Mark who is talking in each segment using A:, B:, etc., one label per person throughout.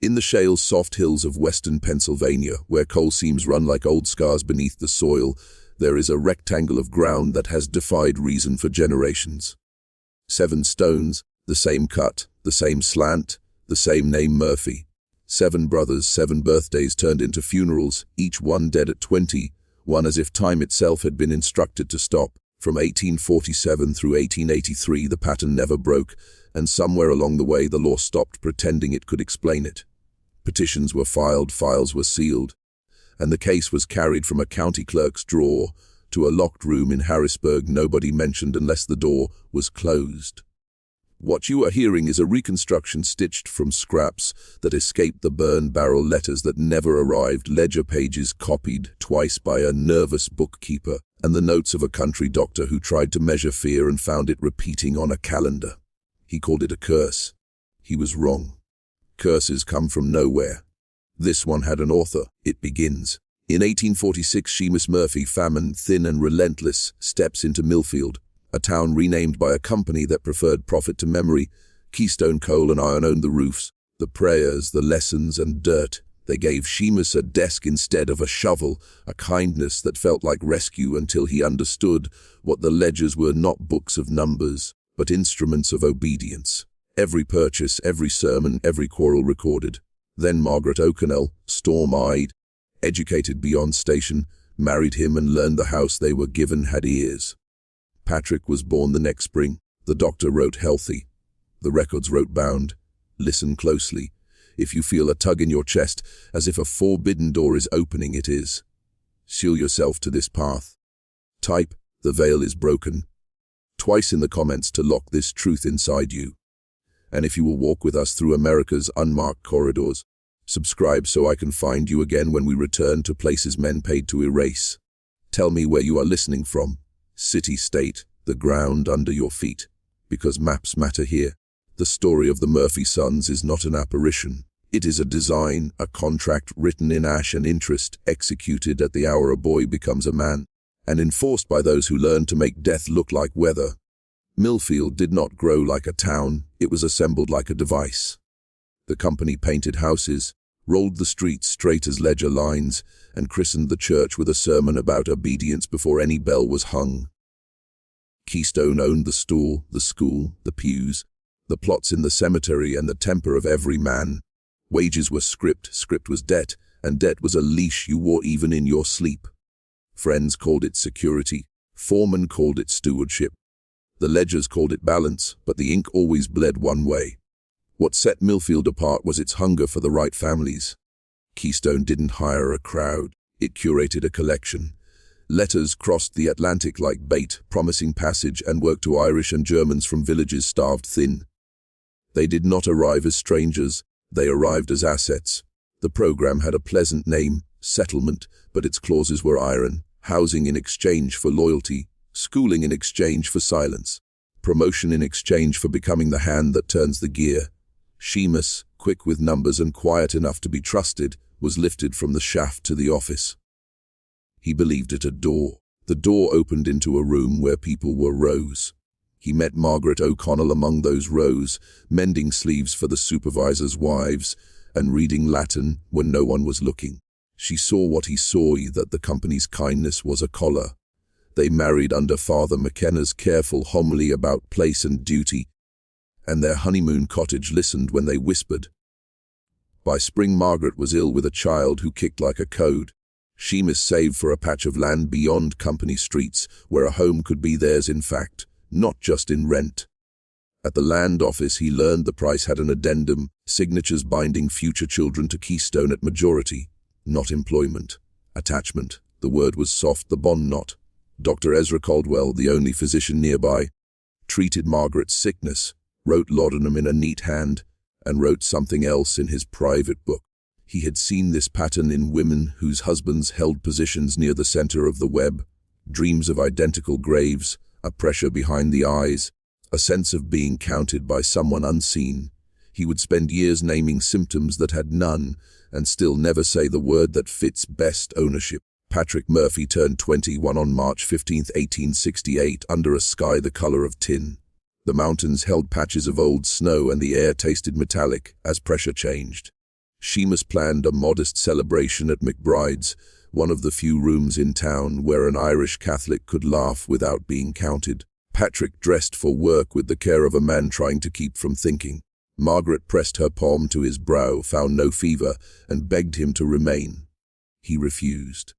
A: In the shale soft hills of western Pennsylvania, where coal seams run like old scars beneath the soil, there is a rectangle of ground that has defied reason for generations. 7 stones, the same cut, the same slant, the same name Murphy. 7 brothers, 7 birthdays turned into funerals, each one dead at 20, one as if time itself had been instructed to stop. From 1847 through 1883 the pattern never broke, and somewhere along the way the law stopped pretending it could explain it. Petitions were filed, files were sealed, and the case was carried from a county clerk's drawer to a locked room in Harrisburg nobody mentioned unless the door was closed. What you are hearing is a reconstruction stitched from scraps that escaped the burn barrel letters that never arrived, ledger pages copied twice by a nervous bookkeeper, and the notes of a country doctor who tried to measure fear and found it repeating on a calendar. He called it a curse. He was wrong. Curses come from nowhere. This one had an author. It begins. In 1846, Seamus Murphy, famine, thin and relentless, steps into Millfield, a town renamed by a company that preferred profit to memory. Keystone Coal and Iron owned the roofs, the prayers, the lessons and dirt. They gave Seamus a desk instead of a shovel, a kindness that felt like rescue until he understood what the ledgers were, not books of numbers, but instruments of obedience. Every purchase, every sermon, every quarrel recorded. Then Margaret O'Connell, storm-eyed, educated beyond station, married him and learned the house they were given had ears. Patrick was born the next spring. The doctor wrote healthy. The records wrote bound. Listen closely. If you feel a tug in your chest, as if a forbidden door is opening, it is. Seal yourself to this path. Type, the veil is broken, twice in the comments to lock this truth inside you. And if you will walk with us through America's unmarked corridors, subscribe so I can find you again when we return to places men paid to erase. Tell me where you are listening from. City, state, the ground under your feet. Because maps matter here. The story of the Murphy sons is not an apparition. It is a design, a contract written in ash and interest, executed at the hour a boy becomes a man, and enforced by those who learn to make death look like weather. Millfield did not grow like a town, it was assembled like a device. The company painted houses, rolled the streets straight as ledger lines, and christened the church with a sermon about obedience before any bell was hung. Keystone owned the store, the school, the pews, the plots in the cemetery and the temper of every man. Wages were script, script was debt, and debt was a leash you wore even in your sleep. Friends called it security, foremen called it stewardship. The ledgers called it balance, but the ink always bled one way. What set Millfield apart was its hunger for the right families. Keystone didn't hire a crowd, it curated a collection. Letters crossed the Atlantic like bait, promising passage and work to Irish and Germans from villages starved thin. They did not arrive as strangers, they arrived as assets. The program had a pleasant name, settlement, but its clauses were iron. Housing in exchange for loyalty, schooling in exchange for silence, promotion in exchange for becoming the hand that turns the gear. Seamus, quick with numbers and quiet enough to be trusted, was lifted from the shaft to the office. He believed it a door. The door opened into a room where people were rows. He met Margaret O'Connell among those rows, mending sleeves for the supervisor's wives and reading Latin when no one was looking. She saw what he saw, that the company's kindness was a collar. They married under Father McKenna's careful homily about place and duty, and their honeymoon cottage listened when they whispered. By spring, Margaret was ill with a child who kicked like a code. Seamus saved for a patch of land beyond company streets, where a home could be theirs in fact, not just in rent. At the land office he learned the price had an addendum, signatures binding future children to Keystone at majority, not employment. Attachment, the word was soft, the bond not. Dr. Ezra Caldwell, the only physician nearby, treated Margaret's sickness, wrote laudanum in a neat hand, and wrote something else in his private book. He had seen this pattern in women whose husbands held positions near the center of the web, dreams of identical graves, a pressure behind the eyes, a sense of being counted by someone unseen. He would spend years naming symptoms that had none, and still never say the word that fits best: ownership. Patrick Murphy turned 21 on March 15, 1868, under a sky the color of tin. The mountains held patches of old snow and the air tasted metallic as pressure changed. Seamus planned a modest celebration at McBride's, one of the few rooms in town where an Irish Catholic could laugh without being counted. Patrick dressed for work with the care of a man trying to keep from thinking. Margaret pressed her palm to his brow, found no fever, and begged him to remain. He refused.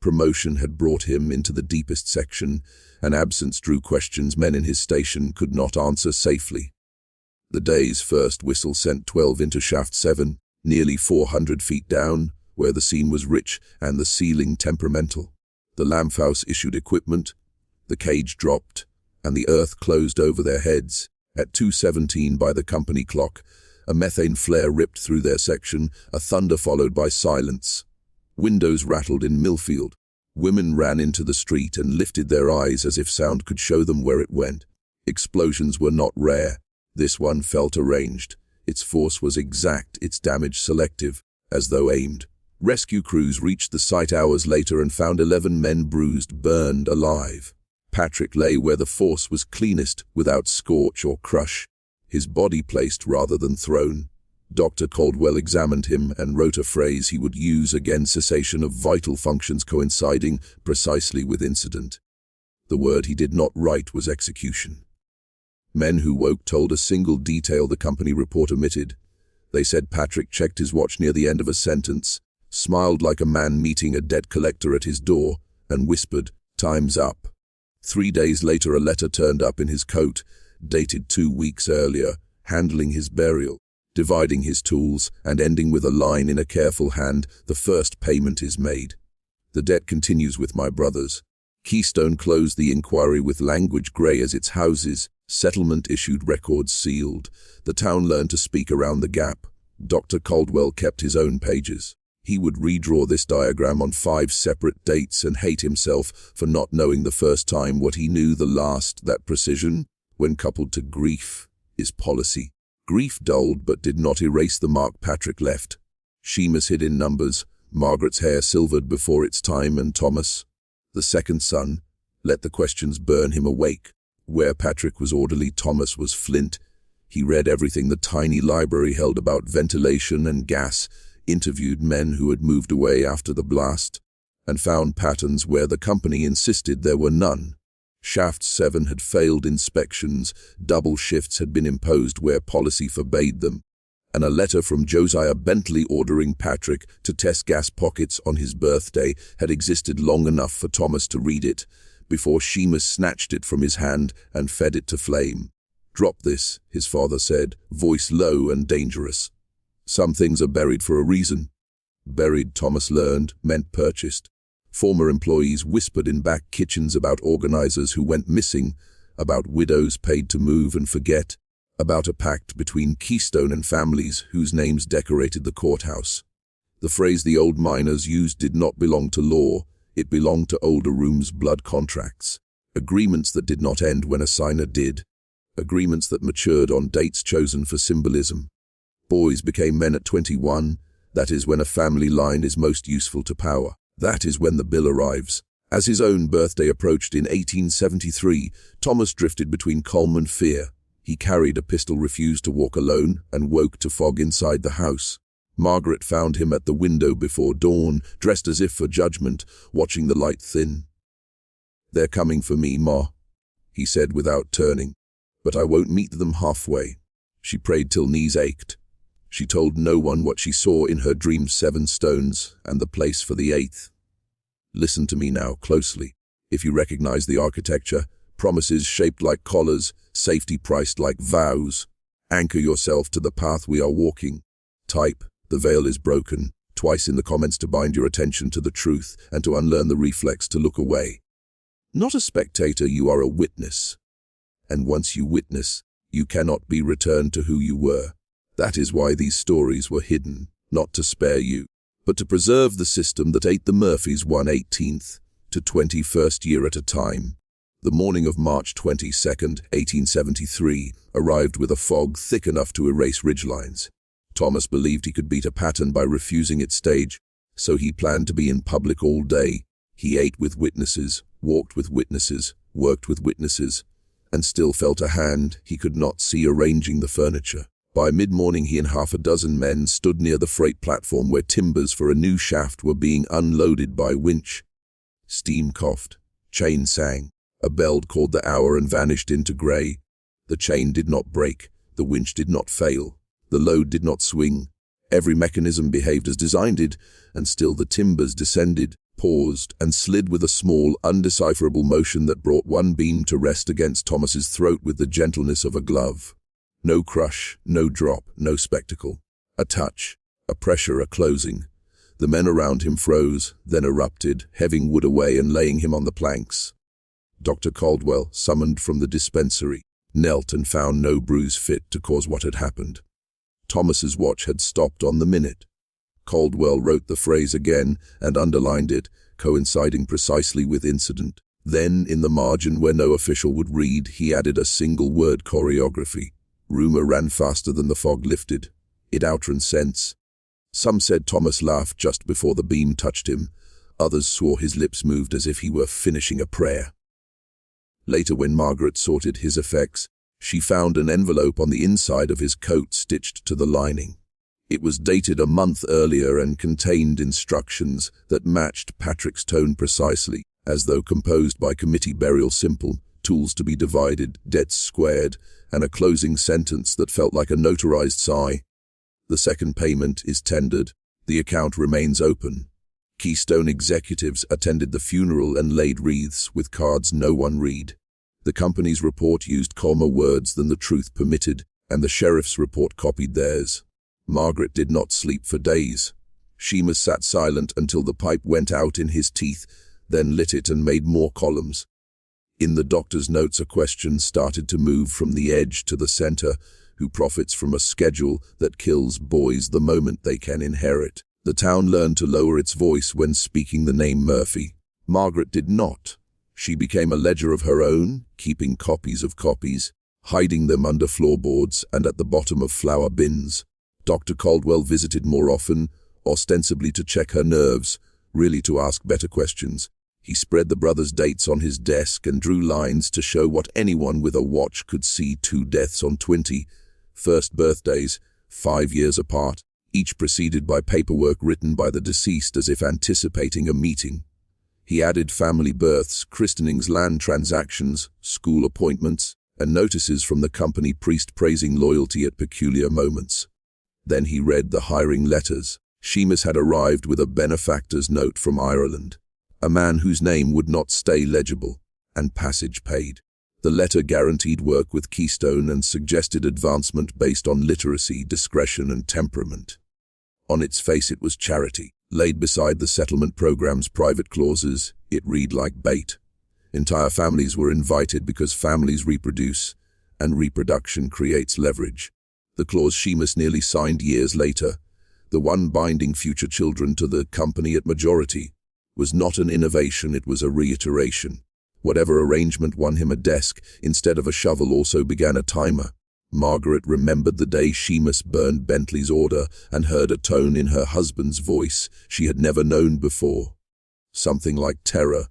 A: Promotion had brought him into the deepest section, and absence drew questions men in his station could not answer safely. The day's first whistle sent 12 into shaft 7, nearly 400 feet down, where the scene was rich and the ceiling temperamental. The Lamphouse issued equipment, the cage dropped, and the earth closed over their heads. At 2:17 by the company clock, a methane flare ripped through their section, a thunder followed by silence. Windows rattled in Millfield. Women ran into the street and lifted their eyes as if sound could show them where it went. Explosions were not rare. This one felt arranged. Its force was exact, its damage selective, as though aimed. Rescue crews reached the site hours later and found 11 men bruised, burned alive. Patrick lay where the force was cleanest, without scorch or crush, his body placed rather than thrown. Dr. Caldwell examined him and wrote a phrase he would use again: cessation of vital functions coinciding precisely with incident. The word he did not write was execution. Men who woke told a single detail the company report omitted. They said Patrick checked his watch near the end of a sentence, smiled like a man meeting a debt collector at his door, and whispered, "Time's up." 3 days later, a letter turned up in his coat, dated 2 weeks earlier, handling his burial, dividing his tools, and ending with a line in a careful hand: "The first payment is made. The debt continues with my brothers." Keystone closed the inquiry with language grey as its houses. Settlement issued records sealed. The town learned to speak around the gap. Dr. Caldwell kept his own pages. He would redraw this diagram on 5 separate dates and hate himself for not knowing the first time what he knew the last. That precision, when coupled to grief, is policy. Grief dulled but did not erase the mark Patrick left. Seamus hid in numbers, Margaret's hair silvered before its time, and Thomas, the second son, let the questions burn him awake. Where Patrick was orderly, Thomas was flint. He read everything the tiny library held about ventilation and gas, interviewed men who had moved away after the blast, and found patterns where the company insisted there were none. Shaft 7 had failed inspections, double shifts had been imposed where policy forbade them, and a letter from Josiah Bentley ordering Patrick to test gas pockets on his birthday had existed long enough for Thomas to read it, before Seamus snatched it from his hand and fed it to flame. "Drop this," his father said, voice low and dangerous. "Some things are buried for a reason." Buried, Thomas learned, meant purchased. Former employees whispered in back kitchens about organizers who went missing, about widows paid to move and forget, about a pact between Keystone and families whose names decorated the courthouse. The phrase the old miners used did not belong to law, it belonged to older rooms' blood contracts. Agreements that did not end when a signer did. Agreements that matured on dates chosen for symbolism. Boys became men at 21, that is when a family line is most useful to power. That is when the bill arrives. As his own birthday approached in 1873, Thomas drifted between calm and fear. He carried a pistol, refused to walk alone, and woke to fog inside the house. Margaret found him at the window before dawn, dressed as if for judgment, watching the light thin. "They're coming for me, Ma," he said without turning, "but I won't meet them halfway." She prayed till knees ached. She told no one what she saw in her dream: 7 stones and the place for the 8th. Listen to me now closely. If you recognize the architecture, promises shaped like collars, safety priced like vows, anchor yourself to the path we are walking. Type, "The veil is broken," twice in the comments to bind your attention to the truth and to unlearn the reflex to look away. Not a spectator, you are a witness. And once you witness, you cannot be returned to who you were. That is why these stories were hidden, not to spare you, but to preserve the system that ate the Murphys 1/18th to 21st year at a time. The morning of March 22nd, 1873, arrived with a fog thick enough to erase ridgelines. Thomas believed he could beat a pattern by refusing its stage, so he planned to be in public all day. He ate with witnesses, walked with witnesses, worked with witnesses, and still felt a hand he could not see arranging the furniture. By mid-morning he and half a dozen men stood near the freight platform where timbers for a new shaft were being unloaded by winch. Steam coughed. Chain sang. A bell called the hour and vanished into grey. The chain did not break. The winch did not fail. The load did not swing. Every mechanism behaved as designed did, and still the timbers descended, paused, and slid with a small, undecipherable motion that brought one beam to rest against Thomas's throat with the gentleness of a glove. No crush, no drop, no spectacle. A touch, a pressure, a closing. The men around him froze, then erupted, heaving Wood away and laying him on the planks. Dr. Caldwell, summoned from the dispensary, knelt and found no bruise fit to cause what had happened. Thomas's watch had stopped on the minute. Caldwell wrote the phrase again and underlined it, coinciding precisely with incident. Then, in the margin where no official would read, he added a single word: choreography. Rumor ran faster than the fog lifted. It outrun sense. Some said Thomas laughed just before the beam touched him. Others swore his lips moved as if he were finishing a prayer. Later, when Margaret sorted his effects, she found an envelope on the inside of his coat stitched to the lining. It was dated a month earlier and contained instructions that matched Patrick's tone precisely, as though composed by committee: burial simple, tools to be divided, debts squared, and a closing sentence that felt like a notarized sigh. The second payment is tendered. The account remains open. Keystone executives attended the funeral and laid wreaths with cards no one read. The company's report used calmer words than the truth permitted, and the sheriff's report copied theirs. Margaret did not sleep for days. Seamus sat silent until the pipe went out in his teeth, then lit it and made more columns. In the doctor's notes, a question started to move from the edge to the center: who profits from a schedule that kills boys the moment they can inherit? The town learned to lower its voice when speaking the name Murphy. Margaret did not. She became a ledger of her own, keeping copies of copies, hiding them under floorboards and at the bottom of flour bins. Dr. Caldwell visited more often, ostensibly to check her nerves, really to ask better questions. He spread the brothers' dates on his desk and drew lines to show what anyone with a watch could see: 2 deaths on 20, first birthdays, 5 years apart, each preceded by paperwork written by the deceased as if anticipating a meeting. He added family births, christenings, land transactions, school appointments, and notices from the company priest praising loyalty at peculiar moments. Then he read the hiring letters. Seamus had arrived with a benefactor's note from Ireland, a man whose name would not stay legible, and passage paid. The letter guaranteed work with Keystone and suggested advancement based on literacy, discretion, and temperament. On its face it was charity. Laid beside the settlement program's private clauses, it read like bait. Entire families were invited because families reproduce, and reproduction creates leverage. The clause Seamus nearly signed years later, the one binding future children to the company at majority, was not an innovation, it was a reiteration. Whatever arrangement won him a desk instead of a shovel also began a timer. Margaret remembered the day Seamus burned Bentley's order and heard a tone in her husband's voice she had never known before. Something like terror,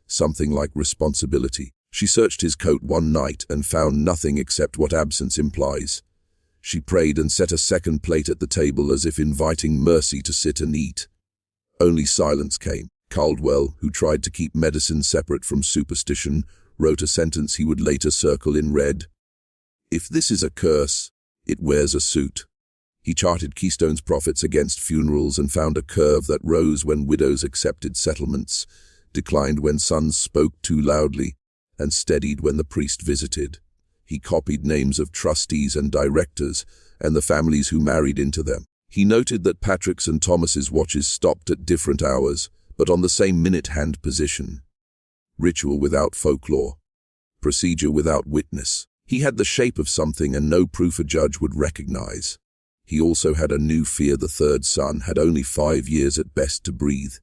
A: something like responsibility. She searched his coat one night and found nothing except what absence implies. She prayed and set a second plate at the table as if inviting mercy to sit and eat. Only silence came. Caldwell, who tried to keep medicine separate from superstition, wrote a sentence he would later circle in red. If this is a curse, it wears a suit. He charted Keystone's profits against funerals and found a curve that rose when widows accepted settlements, declined when sons spoke too loudly, and steadied when the priest visited. He copied names of trustees and directors, and the families who married into them. He noted that Patrick's and Thomas's watches stopped at different hours, but on the same minute-hand position. Ritual without folklore. Procedure without witness. He had the shape of something and no proof a judge would recognize. He also had a new fear: the third son had only 5 years at best to breathe.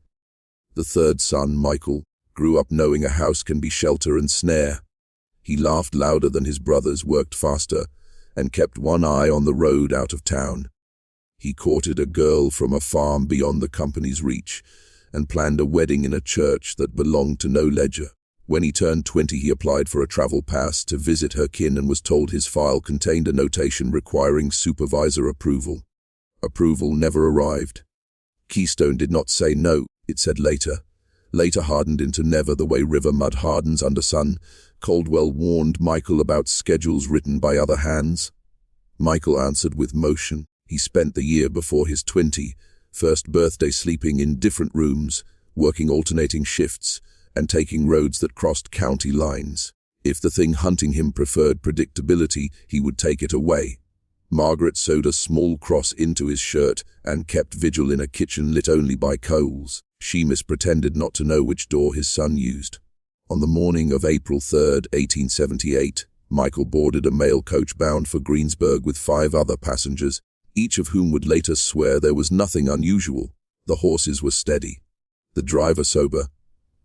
A: The third son, Michael, grew up knowing a house can be shelter and snare. He laughed louder than his brothers, worked faster, and kept one eye on the road out of town. He courted a girl from a farm beyond the company's reach, and planned a wedding in a church that belonged to no ledger. When he turned 20, he applied for a travel pass to visit her kin and was told his file contained a notation requiring supervisor approval. Approval never arrived. Keystone did not say no, it said later. Later hardened into never, the way river mud hardens under sun. Caldwell warned Michael about schedules written by other hands. Michael answered with motion. He spent the year before his 21st birthday sleeping in different rooms, working alternating shifts, and taking roads that crossed county lines. If the thing hunting him preferred predictability, he would take it away. Margaret sewed a small cross into his shirt and kept vigil in a kitchen lit only by coals. Seamus pretended not to know which door his son used. On the morning of April 3, 1878, Michael boarded a mail coach bound for Greensburg with 5 other passengers, each of whom would later swear there was nothing unusual. The horses were steady, the driver sober,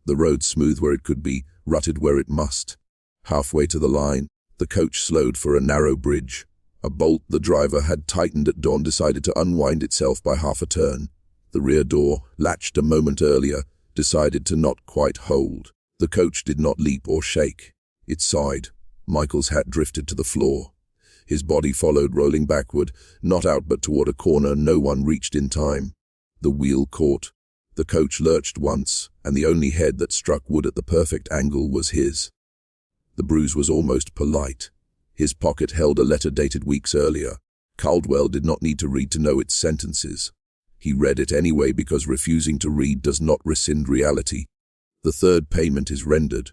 A: the road smooth where it could be, rutted where it must. Halfway to the line, the coach slowed for a narrow bridge. A bolt the driver had tightened at dawn decided to unwind itself by half a turn. The rear door, latched a moment earlier, decided to not quite hold. The coach did not leap or shake. It sighed. Michael's hat drifted to the floor. His body followed, rolling backward, not out but toward a corner no one reached in time. The wheel caught. The coach lurched once, and the only head that struck wood at the perfect angle was his. The bruise was almost polite. His pocket held a letter dated weeks earlier. Caldwell did not need to read to know its sentences. He read it anyway because refusing to read does not rescind reality. The third payment is rendered.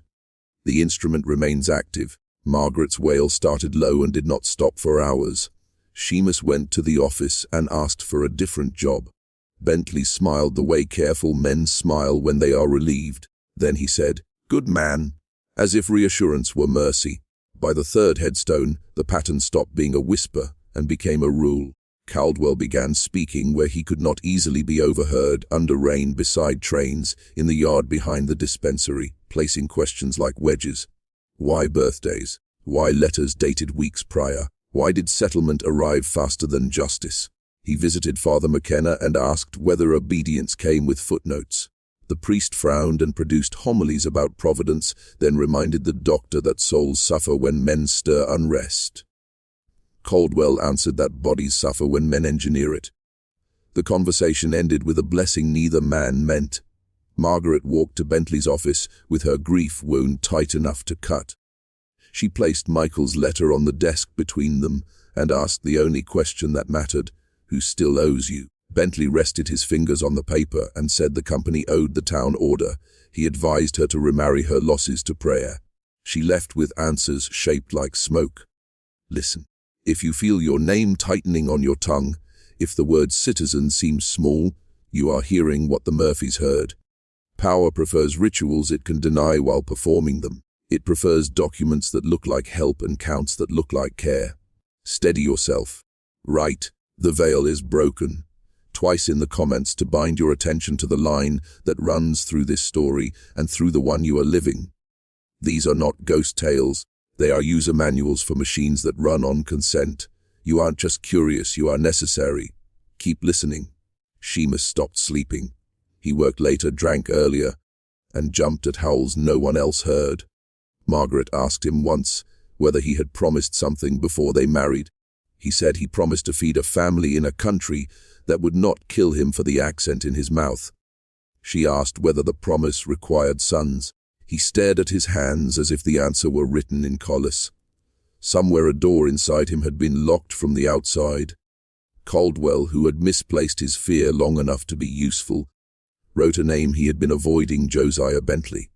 A: The instrument remains active. Margaret's wail started low and did not stop for hours. Seamus went to the office and asked for a different job. Bentley smiled the way careful men smile when they are relieved. Then he said, "Good man," as if reassurance were mercy. By the third headstone, the pattern stopped being a whisper and became a rule. Caldwell began speaking where he could not easily be overheard, under rain, beside trains, in the yard behind the dispensary, placing questions like wedges. Why birthdays? Why letters dated weeks prior? Why did settlement arrive faster than justice? He visited Father McKenna and asked whether obedience came with footnotes. The priest frowned and produced homilies about providence, then reminded the doctor that souls suffer when men stir unrest. Caldwell answered that bodies suffer when men engineer it. The conversation ended with a blessing neither man meant. Margaret walked to Bentley's office with her grief wound tight enough to cut. She placed Michael's letter on the desk between them and asked the only question that mattered, "Who still owes you?" Bentley rested his fingers on the paper and said the company owed the town order. He advised her to remarry her losses to prayer. She left with answers shaped like smoke. Listen. If you feel your name tightening on your tongue, if the word citizen seems small, you are hearing what the Murphys heard. Power prefers rituals it can deny while performing them. It prefers documents that look like help and counts that look like care. Steady yourself. Right, the veil is broken. Twice in the comments to bind your attention to the line that runs through this story and through the one you are living. These are not ghost tales. They are user manuals for machines that run on consent. You aren't just curious, you are necessary. Keep listening. Seamus stopped sleeping. He worked later, drank earlier, and jumped at howls no one else heard. Margaret asked him once whether he had promised something before they married. He said he promised to feed a family in a country that would not kill him for the accent in his mouth. She asked whether the promise required sons. He stared at his hands as if the answer were written in colors. Somewhere a door inside him had been locked from the outside. Caldwell, who had misplaced his fear long enough to be useful, wrote a name he had been avoiding: Josiah Bentley.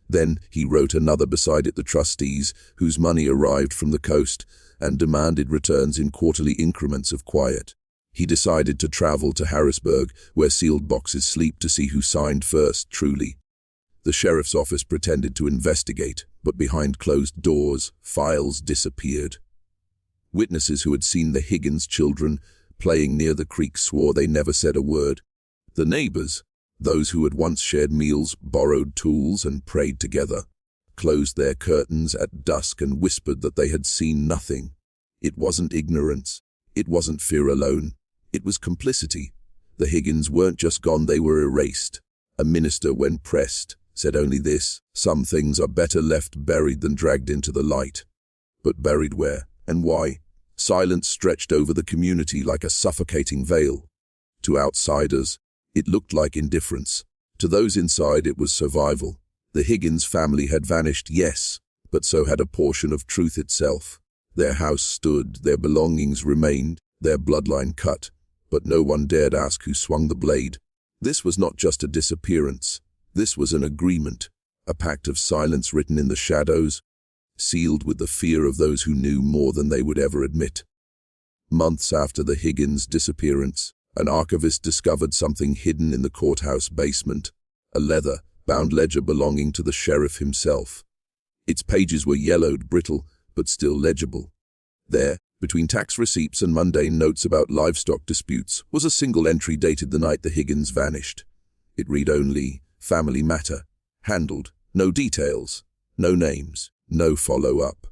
A: Then he wrote another beside it: the trustees, whose money arrived from the coast and demanded returns in quarterly increments of quiet. He decided to travel to Harrisburg, where sealed boxes sleep, to see who signed first, truly. The sheriff's office pretended to investigate, but behind closed doors, files disappeared. Witnesses who had seen the Higgins children playing near the creek swore they never said a word. The neighbors, those who had once shared meals, borrowed tools, and prayed together, closed their curtains at dusk and whispered that they had seen nothing. It wasn't ignorance. It wasn't fear alone. It was complicity. The Higgins weren't just gone, they were erased. A minister, when pressed, said only this: some things are better left buried than dragged into the light. But buried where, and why? Silence stretched over the community like a suffocating veil. To outsiders, it looked like indifference. To those inside, it was survival. The Higgins family had vanished, yes, but so had a portion of truth itself. Their house stood, their belongings remained, their bloodline cut, but no one dared ask who swung the blade. This was not just a disappearance. This was an agreement, a pact of silence written in the shadows, sealed with the fear of those who knew more than they would ever admit. Months after the Higgins disappearance, an archivist discovered something hidden in the courthouse basement, a leather-bound ledger belonging to the sheriff himself. Its pages were yellowed, brittle, but still legible. There, between tax receipts and mundane notes about livestock disputes, was a single entry dated the night the Higgins vanished. It read only, "Family matter. Handled. No details. No names. No follow-up."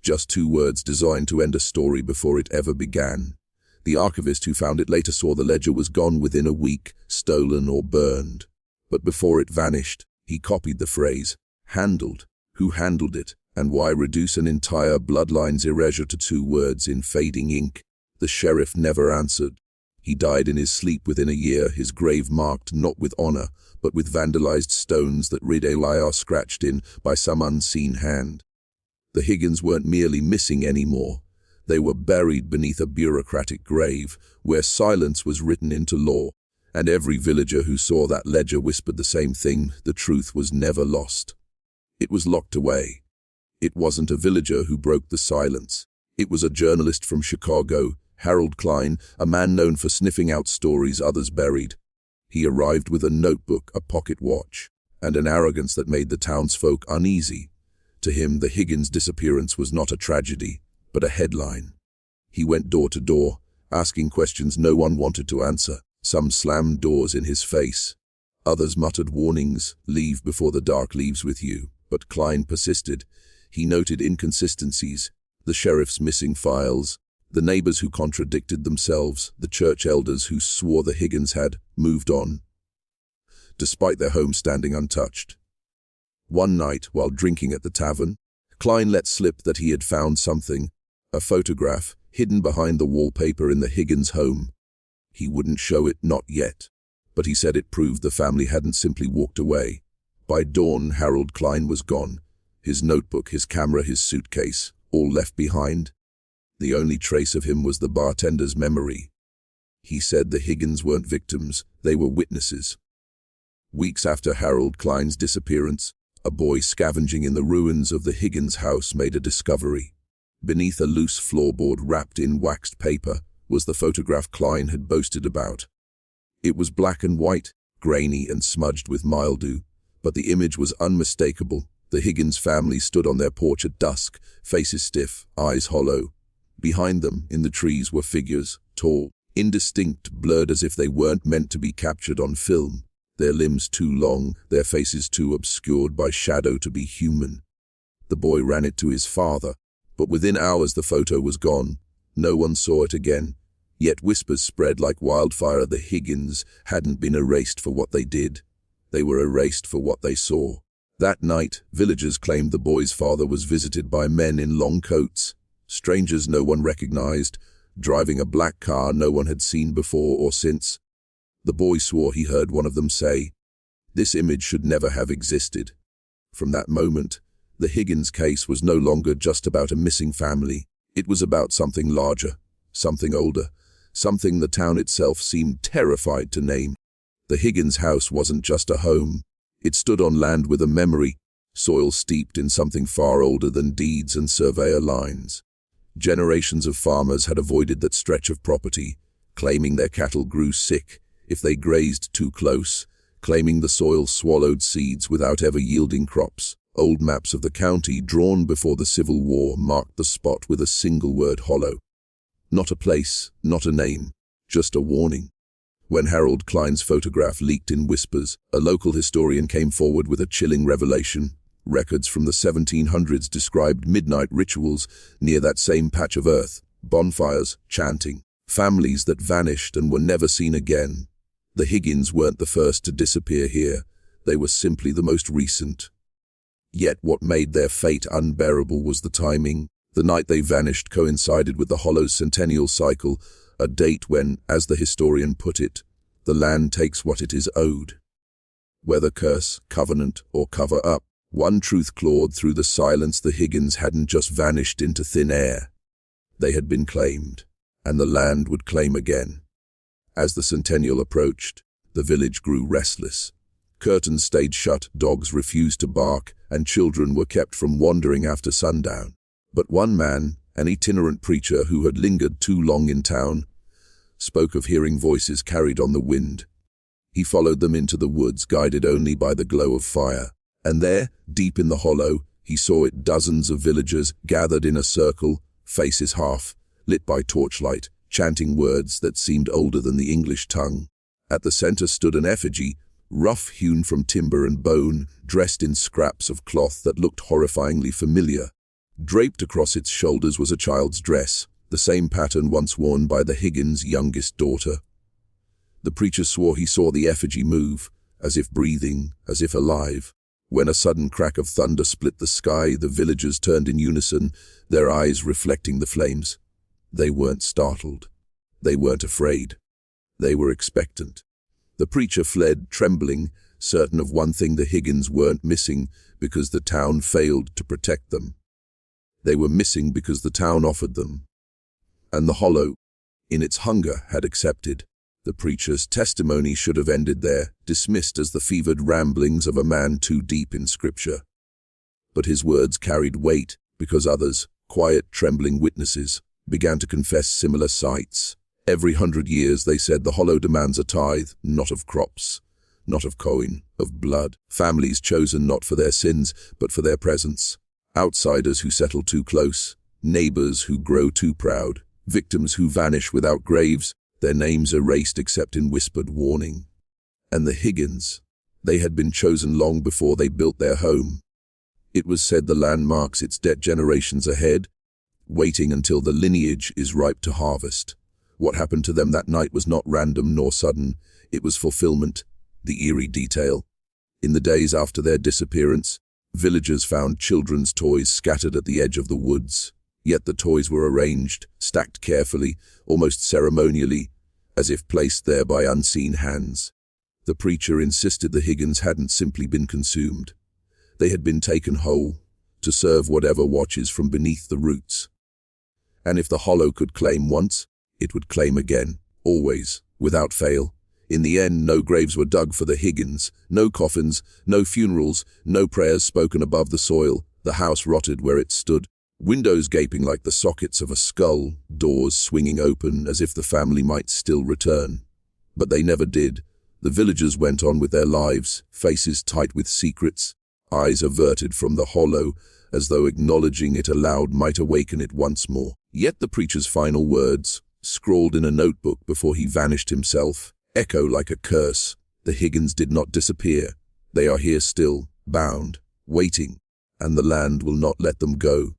A: Just 2 words designed to end a story before it ever began. The archivist who found it later saw the ledger was gone within a week, stolen or burned. But before it vanished, he copied the phrase, "handled." Who handled it, and why reduce an entire bloodline's erasure to 2 words in fading ink? The sheriff never answered. He died in his sleep within a year, his grave marked not with honor, but with vandalized stones that read Eliar scratched in by some unseen hand. The Higgins weren't merely missing anymore. They were buried beneath a bureaucratic grave, where silence was written into law, and every villager who saw that ledger whispered the same thing: the truth was never lost. It was locked away. It wasn't a villager who broke the silence. It was a journalist from Chicago, Harold Klein, a man known for sniffing out stories others buried. He arrived with a notebook, a pocket watch, and an arrogance that made the townsfolk uneasy. To him, the Higgins disappearance was not a tragedy, but a headline. He went door to door, asking questions no one wanted to answer. Some slammed doors in his face. Others muttered warnings, "Leave before the dark leaves with you." But Klein persisted. He noted inconsistencies, the sheriff's missing files, the neighbors who contradicted themselves, the church elders who swore the Higgins had moved on, despite their home standing untouched. One night, while drinking at the tavern, Klein let slip that he had found something, a photograph hidden behind the wallpaper in the Higgins home. He wouldn't show it, not yet, but he said it proved the family hadn't simply walked away. By dawn, Harold Klein was gone. His notebook, his camera, his suitcase, all left behind. The only trace of him was the bartender's memory. He said the Higgins weren't victims, they were witnesses. Weeks after Harold Klein's disappearance, a boy scavenging in the ruins of the Higgins house made a discovery. Beneath a loose floorboard wrapped in waxed paper was the photograph Klein had boasted about. It was black and white, grainy and smudged with mildew, but the image was unmistakable. The Higgins family stood on their porch at dusk, faces stiff, eyes hollow. Behind them, in the trees, were figures, tall, indistinct, blurred as if they weren't meant to be captured on film. Their limbs too long, their faces too obscured by shadow to be human. The boy ran it to his father, but within hours the photo was gone. No one saw it again. Yet whispers spread like wildfire. The Higgins hadn't been erased for what they did. They were erased for what they saw. That night, villagers claimed the boy's father was visited by men in long coats, strangers no one recognized, driving a black car no one had seen before or since. The boy swore he heard one of them say, "This image should never have existed." From that moment, the Higgins case was no longer just about a missing family. It was about something larger, something older, something the town itself seemed terrified to name. The Higgins house wasn't just a home. It stood on land with a memory, soil steeped in something far older than deeds and surveyor lines. Generations of farmers had avoided that stretch of property, claiming their cattle grew sick if they grazed too close, claiming the soil swallowed seeds without ever yielding crops. Old maps of the county, drawn before the Civil War, marked the spot with a single word: hollow. Not a place, not a name, just a warning. When Harold Klein's photograph leaked in whispers, a local historian came forward with a chilling revelation. Records from the 1700s described midnight rituals near that same patch of earth, bonfires, chanting, families that vanished and were never seen again. The Higgins weren't the first to disappear here. They were simply the most recent. Yet what made their fate unbearable was the timing. The night they vanished coincided with the Hollow's centennial cycle, a date when, as the historian put it, the land takes what it is owed. Whether curse, covenant, or cover up, one truth clawed through the silence: the Higgins hadn't just vanished into thin air. They had been claimed, and the land would claim again. As the centennial approached, the village grew restless. Curtains stayed shut, dogs refused to bark, and children were kept from wandering after sundown. But one man, an itinerant preacher who had lingered too long in town, spoke of hearing voices carried on the wind. He followed them into the woods, guided only by the glow of fire. And there, deep in the hollow, he saw it: dozens of villagers gathered in a circle, faces half lit by torchlight, chanting words that seemed older than the English tongue. At the center stood an effigy, rough hewn from timber and bone, dressed in scraps of cloth that looked horrifyingly familiar. Draped across its shoulders was a child's dress, the same pattern once worn by the Higgins' youngest daughter. The preacher swore he saw the effigy move, as if breathing, as if alive. When a sudden crack of thunder split the sky, the villagers turned in unison, their eyes reflecting the flames. They weren't startled. They weren't afraid. They were expectant. The preacher fled, trembling, certain of one thing: the Higgins weren't missing because the town failed to protect them. They were missing because the town offered them. And the Hollow, in its hunger, had accepted. The preacher's testimony should have ended there, dismissed as the fevered ramblings of a man too deep in Scripture. But his words carried weight because others, quiet, trembling witnesses, began to confess similar sights. Every 100 years, they said, the Hollow demands a tithe, not of crops, not of coin, of blood. Families chosen not for their sins, but for their presence. Outsiders who settle too close, neighbors who grow too proud, victims who vanish without graves, their names erased except in whispered warning. And the Higgins, they had been chosen long before they built their home. It was said the land marks its debt generations ahead, waiting until the lineage is ripe to harvest. What happened to them that night was not random nor sudden. It was fulfillment, the eerie detail. In the days after their disappearance, villagers found children's toys scattered at the edge of the woods. Yet the toys were arranged, stacked carefully, almost ceremonially, as if placed there by unseen hands. The preacher insisted the Higgins hadn't simply been consumed. They had been taken whole, to serve whatever watches from beneath the roots. And if the Hollow could claim once, it would claim again, always, without fail. In the end, no graves were dug for the Higgins, no coffins, no funerals, no prayers spoken above the soil. The house rotted where it stood, windows gaping like the sockets of a skull, doors swinging open as if the family might still return. But they never did. The villagers went on with their lives, faces tight with secrets, eyes averted from the Hollow, as though acknowledging it aloud might awaken it once more. Yet the preacher's final words, scrawled in a notebook before he vanished himself, echo like a curse. The Higgins did not disappear. They are here still, bound, waiting, and the land will not let them go.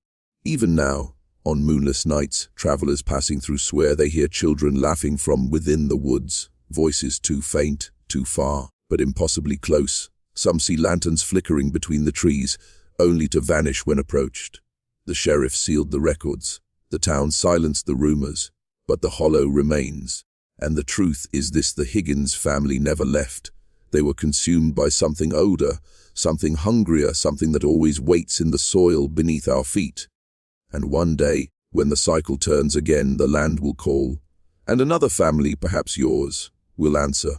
A: Even now, on moonless nights, travelers passing through swear they hear children laughing from within the woods, voices too faint, too far, but impossibly close. Some see lanterns flickering between the trees, only to vanish when approached. The sheriff sealed the records. The town silenced the rumors, but the Hollow remains. And the truth is this: the Higgins family never left. They were consumed by something older, something hungrier, something that always waits in the soil beneath our feet. And one day, when the cycle turns again, the land will call, and another family, perhaps yours, will answer.